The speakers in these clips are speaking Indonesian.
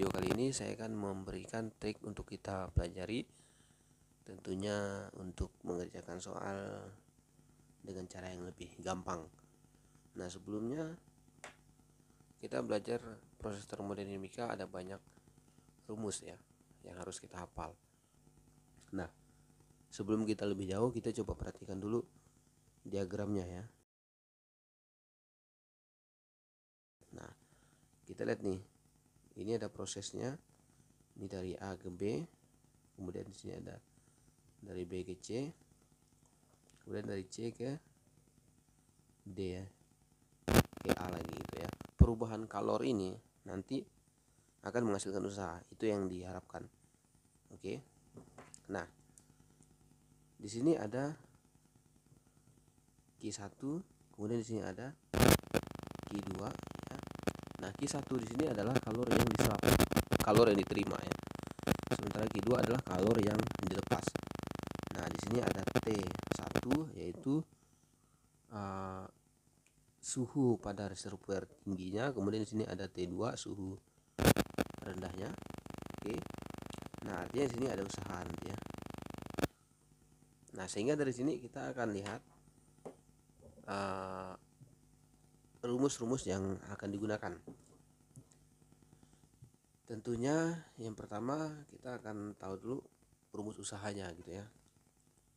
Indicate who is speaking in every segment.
Speaker 1: video kali ini saya akan memberikan trik untuk kita pelajari, tentunya untuk mengerjakan soal dengan cara yang lebih gampang. Nah, sebelumnya kita belajar proses termodinamika, ada banyak rumus ya yang harus kita hafal. Nah, sebelum kita lebih jauh, kita coba perhatikan dulu diagramnya ya. Nah, kita lihat nih, ini ada prosesnya. Ini dari A ke B, kemudian di sini ada dari B ke C, kemudian dari C ke D ya, ke A lagi gitu ya. Perubahan kalor ini nanti akan menghasilkan usaha, itu yang diharapkan. Oke. Nah, di sini ada Q1, kemudian di sini ada Q2 ya. Nah, Q1 di sini adalah kalor yang diserap, kalor yang diterima ya. Sementara Q2 adalah kalor yang dilepas. Nah, di sini ada T1 yaitu suhu pada reservoir tingginya, kemudian di sini ada T2 suhu rendahnya. Oke. Nah, artinya di sini ada usaha nanti ya. Nah, sehingga dari sini kita akan lihat rumus-rumus yang akan digunakan. Tentunya yang pertama kita akan tahu dulu rumus usahanya gitu ya.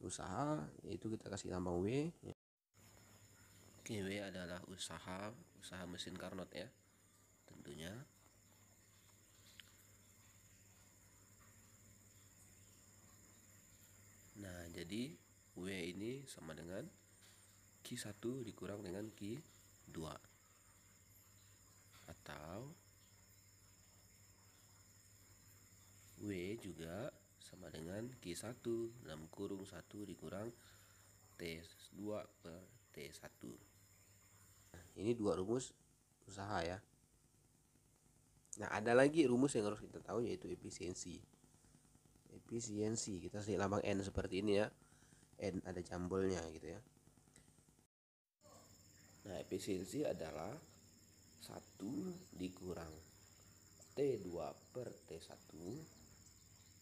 Speaker 1: Usaha yaitu kita kasih lambang W. Oke, W adalah usaha mesin Carnot ya. Tentunya. Nah, jadi W ini sama dengan Q1 dikurang dengan Q2, atau W juga sama dengan Q1 dalam kurung 1 dikurang T2 per T1. Nah, ini dua rumus usaha ya. Nah, ada lagi rumus yang harus kita tahu, yaitu efisiensi. Efisiensi kita kasih lambang N seperti ini ya. N ada jambolnya gitu ya. Nah, efisiensi adalah 1 dikurang T2 per T1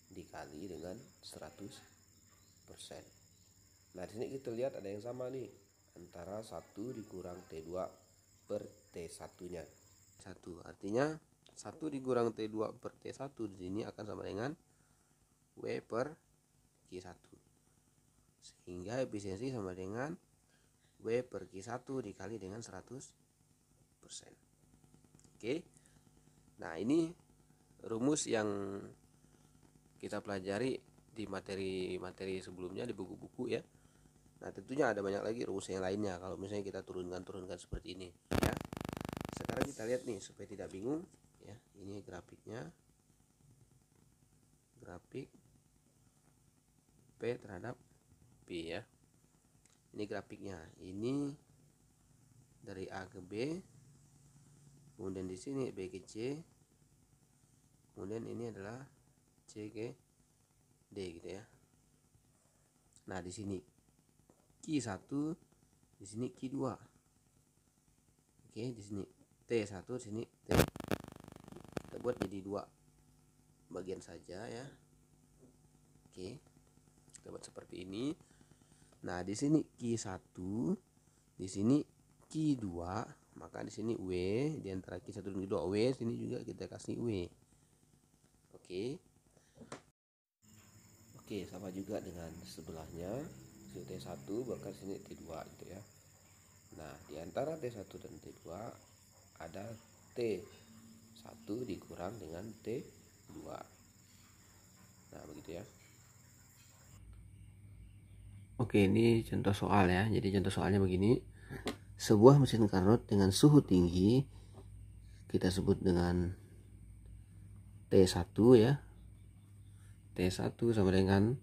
Speaker 1: dikali dengan 100%. Nah, di sini kita lihat ada yang sama nih antara 1 dikurang T2 per T1-nya. 1 artinya 1 dikurang T2 per T1 di sini akan sama dengan W per Q1. Sehingga efisiensi sama dengan W per Q1 dikali dengan 100%. Oke. Nah, ini rumus yang kita pelajari di materi-materi sebelumnya di buku-buku ya. Nah, tentunya ada banyak lagi rumus yang lainnya kalau misalnya kita turunkan seperti ini ya. Sekarang kita lihat nih supaya tidak bingung ya. Ini grafiknya. Grafik P terhadap P ya. Ini grafiknya. Ini dari A ke B. Kemudian di sini B ke C. Kemudian ini adalah C ke D gitu ya. Nah, di sini Q1, di sini Q2. Oke, di sini T1, di sini T. Kita buat jadi dua bagian saja ya. Oke. Kita buat seperti ini. Nah, di sini Q1, di sini Q2, maka di sini W, di antara Q1 dan Q2 W, sini juga kita kasih W. Oke. Oke, sama juga dengan sebelahnya. T1 bahkan sini T2 gitu ya. Nah, di antara T1 dan T2 ada T1 dikurang dengan T2. Nah, begitu ya. Oke, ini contoh soal ya. Jadi contoh soalnya begini. Sebuah mesin Carnot dengan suhu tinggi kita sebut dengan T1 ya. T1 sama dengan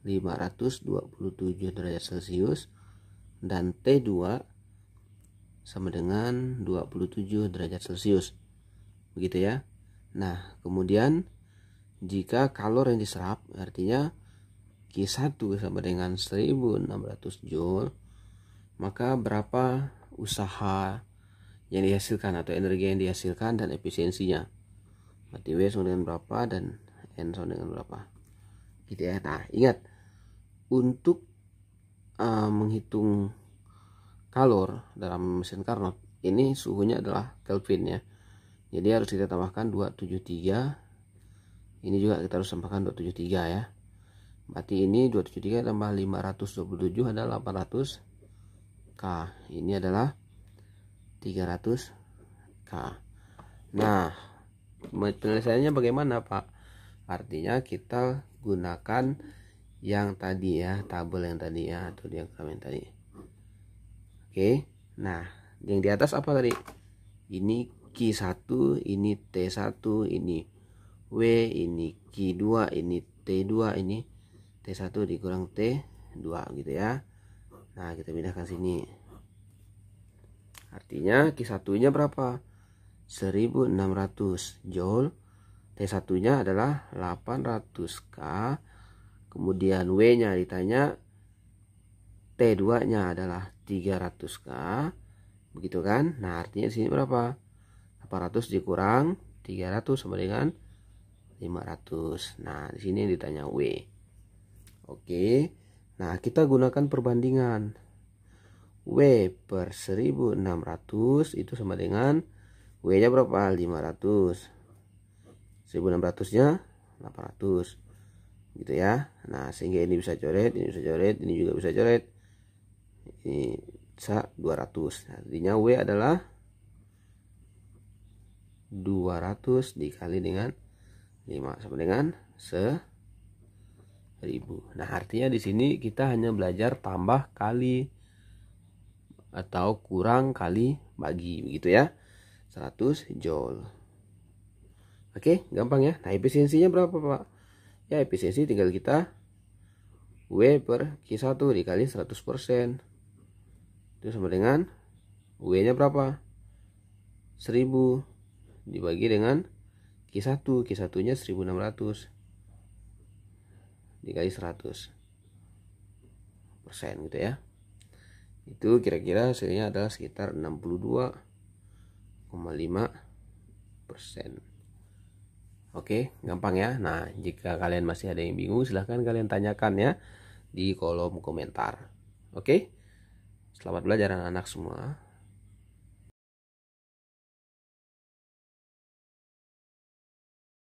Speaker 1: 527 derajat Celcius dan T2 sama dengan 27 derajat Celcius. Begitu ya. Nah, kemudian jika kalor yang diserap artinya Q1 sama dengan 1600 Joule, maka berapa usaha yang dihasilkan atau energi yang dihasilkan dan efisiensinya. Berarti W sama dengan berapa dan N sama dengan berapa, gitu ya. Nah ingat, untuk menghitung kalor dalam mesin Carnot ini suhunya adalah Kelvin ya. Jadi harus kita tambahkan 273. Ini juga kita harus tambahkan 273 ya. Berarti ini 273 tambah 527 adalah 800 K. Ini adalah 300 K. Nah, penyelesaiannya bagaimana Pak? Artinya kita gunakan yang tadi ya, tabel yang tadi ya, atau diagram yang tadi. Oke, nah yang di atas apa tadi? Ini Q1, ini T1, ini W, ini Q2, ini T2, ini T1 dikurang T2 gitu ya. Nah kita pindahkan sini. Artinya Q1 nya berapa? 1600 Joule. T1 nya adalah 800 K. Kemudian W nya ditanya, T2 nya adalah 300 K. Begitu kan? Nah artinya sini berapa? 800 dikurang 300 sama dengan 500. Nah di sini ditanya W. Oke. Nah kita gunakan perbandingan. W per 1600 itu sama dengan W nya berapa? 500. 1600 nya 800 gitu ya. Nah sehingga ini bisa coret, ini bisa coret, ini juga bisa coret, ini bisa 200. Artinya W adalah 200 dikali dengan 5 sama dengan 1000. Nah artinya di sini kita hanya belajar tambah kali atau kurang kali bagi, begitu ya. 100 Joule. Oke, gampang ya. Nah efisiensinya berapa Pak? Ya efisiensi tinggal kita W per Q1 dikali 100%. Itu sama dengan W nya berapa? 1000 dibagi dengan Q1. Q1 nya 1600 dikali 100% gitu ya. Itu kira-kira hasilnya adalah sekitar 62,5%. Oke, gampang ya. Nah, jika kalian masih ada yang bingung, silahkan kalian tanyakan ya di kolom komentar. Oke, selamat belajar anak-anak semua.